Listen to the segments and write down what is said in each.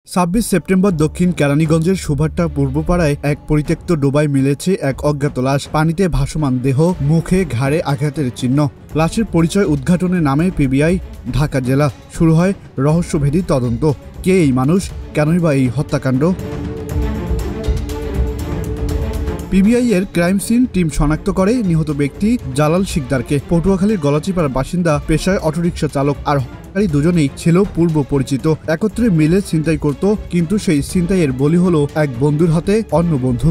২৬ September দক্ষিণ কেরানীগঞ্জের সুভাট্টা পূর্বপাড়ায় এক পরিত্যক্ত ডোবায় মিলেছে এক অজ্ঞাত লাশ। পানিতে ভাসমান দেহ, মুখে ঘাড়ে আঘাতের চিহ্ন। লাশের পরিচয় উদ্ঘাটনের নামে পিবিআই ঢাকা জেলা। শুরু হয় রহস্যভেদী তদন্ত। কে এই মানুষ, কেনই বা এই হত্যাকাণ্ড? পিবিআই এর ক্রাইম সিন টিম শনাক্ত করে নিহত ব্যক্তি জালাল শিকদারকে। পটুয়াখালীর গলাচিপার বাসিন্দা, পেশায় অটোরিকশা চালক, আর দুজনেই ছিল পূর্ব পরিচিত। একত্রে মিলে ছিনতাই করত, কিন্তু সেই ছিনতাইয়ের বলি হলো এক বন্ধুর হাতে অন্য বন্ধু।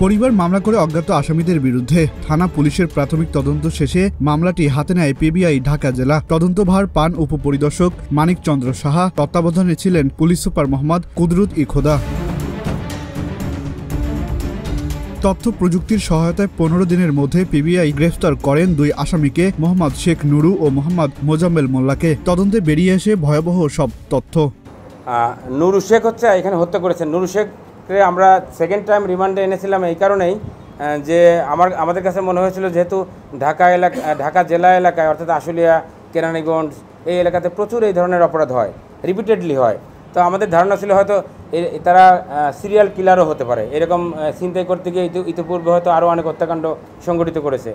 পরিবার মামলা করে অজ্ঞাত আসামিদের বিরুদ্ধে। থানা পুলিশের প্রাথমিক তদন্ত শেষে মামলাটি হাতে নেয় পিবিআই ঢাকা জেলা। তদন্তভার পান উপপরিদর্শক মানিক চন্দ্র সাহা। তত্ত্বাবধানে ছিলেন পুলিশ সুপার মোহাম্মদ কুদরত ই খোদা। তথ্য প্রযুক্তির সহায়তায় ১৫ দিনের মধ্যে পিবিআই গ্রেফতার করেন দুই আসামিকে, মোহাম্মদ শেখ নুরু ও মোহাম্মদ মোজাম্মেল মোল্লাকে। তদন্তে বেরিয়ে এসে ভয়াবহ সব তথ্য। নুরু শেখ হচ্ছে এখানে হত্যা করেছেন। নুরু শেখকে আমরা সেকেন্ড টাইম রিমান্ডে এনেছিলাম এই কারণেই যে আমাদের কাছে মনে হয়েছিল যেহেতু ঢাকা জেলা এলাকায় অর্থাৎ আশুলিয়া, কেরানীগঞ্জ এই এলাকাতে প্রচুর এই ধরনের অপরাধ হয়, রিপিটেডলি হয়। তো আমাদের ধারণা ছিল হয়তো তারা সিরিয়াল কিলারও হতে পারে। এরকম ছিনতাই করতে গিয়ে ইতিপূর্বে হয়তো আরও অনেক হত্যাকাণ্ড সংঘটিত করেছে।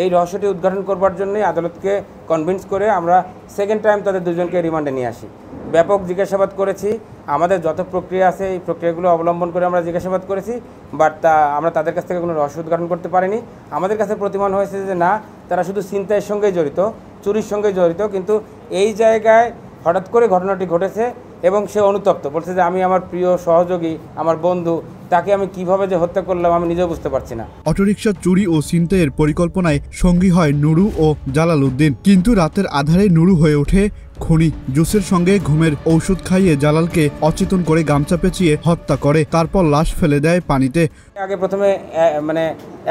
এই রহস্যটি উদ্ঘাটন করবার জন্যই আদালতকে কনভিন্স করে আমরা সেকেন্ড টাইম তাদের দুজনকে রিমান্ডে নিয়ে আসি। ব্যাপক জিজ্ঞাসাবাদ করেছি, আমাদের যত প্রক্রিয়া আছে এই প্রক্রিয়াগুলো অবলম্বন করে আমরা জিজ্ঞাসাবাদ করেছি, বাট আমরা তাদের কাছ থেকে কোনো রহস্য উদ্ঘাটন করতে পারিনি। আমাদের কাছে প্রতিমান হয়েছে যে না, তারা শুধু ছিনতাইয়ের সঙ্গেই জড়িত, চুরির সঙ্গে জড়িত, কিন্তু এই জায়গায় হঠাৎ করে ঘটনাটি ঘটেছে এবং সে অনুতপ্ত। বলছে যে আমি আমার প্রিয় সহযোগী, আমার বন্ধু, তাকে আমি কিভাবে যে হত্যা করলাম আমি নিজেও বুঝতে পারছি না। অটোরিকশা চুরি ও ছিনতাইয়ের পরিকল্পনায় সঙ্গী হয় নুরু ও জালাল উদ্দিন। কিন্তু রাতের আধারে নুরু হয়ে ওঠে খুনি। জুসের সঙ্গে ঘুমের ঔষধ খাইয়ে জালালকে অচেতন করে গামছা পেঁচিয়ে হত্যা করে, তারপর লাশ ফেলে দেয় পানিতে। আগে প্রথমে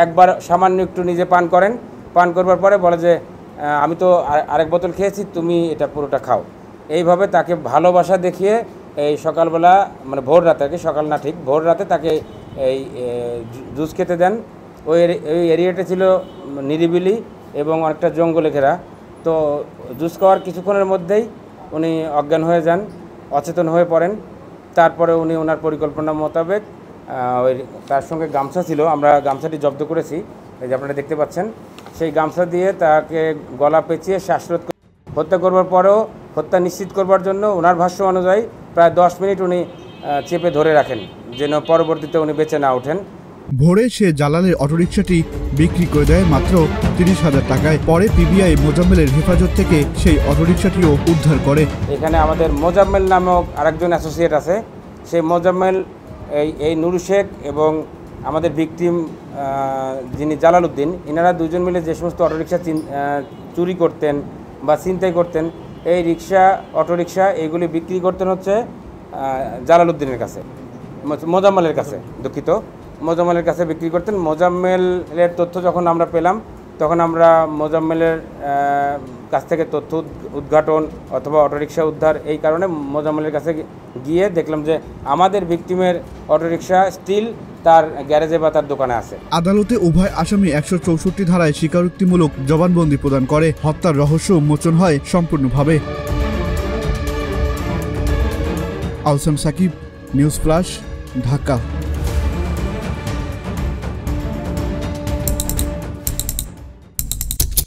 একবার সামান্য একটু নিজে পান করেন, পান করবার পরে বলে যে আমি তো আরেক বোতল খেয়েছি, তুমি এটা পুরোটা খাও। এইভাবে তাকে ভালোবাসা দেখিয়ে এই সকালবেলা ভোর রাতে, সকাল না ঠিক ভোর রাতে তাকে এই জুস খেতে দেন। ওই এরিয়াটা ছিল নিরিবিলি এবং অনেকটা জঙ্গলে ঘেরা। তো জুস খাওয়ার কিছুক্ষণের মধ্যেই উনি অজ্ঞান হয়ে যান, অচেতন হয়ে পড়েন। তারপরে উনি ওনার পরিকল্পনা মোতাবেক তার সঙ্গে গামছা ছিল, আমরা গামছাটি জব্দ করেছি, এই যে আপনারা দেখতে পাচ্ছেন। সেই গামছা দিয়ে তাকে গলা পেঁচিয়ে শ্বাসরোধ হত্যা করবার পরেও হত্যা নিশ্চিত করবার জন্য ওনার ভাষ্য অনুযায়ী প্রায় 10 মিনিট উনি চেপে ধরে রাখেন যেন পরবর্তীতে উনি বেঁচে না ওঠেন। ভোরে সে জালালের অটোরিকশাটি বিক্রি করে দেয় মাত্র 30,000 টাকায়। পরে পিবিআই মোজাম্মেলের হেফাজত থেকে সেই অটোরিকশাটিও উদ্ধার করে। এখানে আমাদের মোজাম্মেল নামক আরেকজন অ্যাসোসিয়েট আছে। সেই মোজাম্মেল এই নুরু শেখ এবং আমাদের ভিকটিম যিনি জালাল উদ্দিন, এনারা দুজন মিলে যে সমস্ত অটোরিকশা চুরি করতেন বা ছিনতাই করতেন, এই রিক্সা, অটোরিকশা এইগুলি বিক্রি করতেন হচ্ছে জালাল উদ্দিনের কাছে, মোজাম্মেলের কাছে, দুঃখিত, মোজাম্মেলের কাছে বিক্রি করতেন। মোজাম্মেলের তথ্য যখন আমরা পেলাম তখন আমরা মোজাম্মেলের কাছ থেকে তথ্য উদ্ঘাটন অথবা অটোরিকশা উদ্ধার, এই কারণে মোজাম্মেলের কাছে গিয়ে দেখলাম যে আমাদের ভিকটিমের অটোরিকশা স্টিল তার গ্যারেজে বা তার দোকানে আছে। আদালতে উভয় আসামি ১৬৪ ধারায় স্বীকারোক্তিমূলক জবানবন্দি প্রদান করে। হত্যার রহস্য উন্মোচন হয় সম্পূর্ণভাবে। Ahsan Sakib, news flash, Dhaka.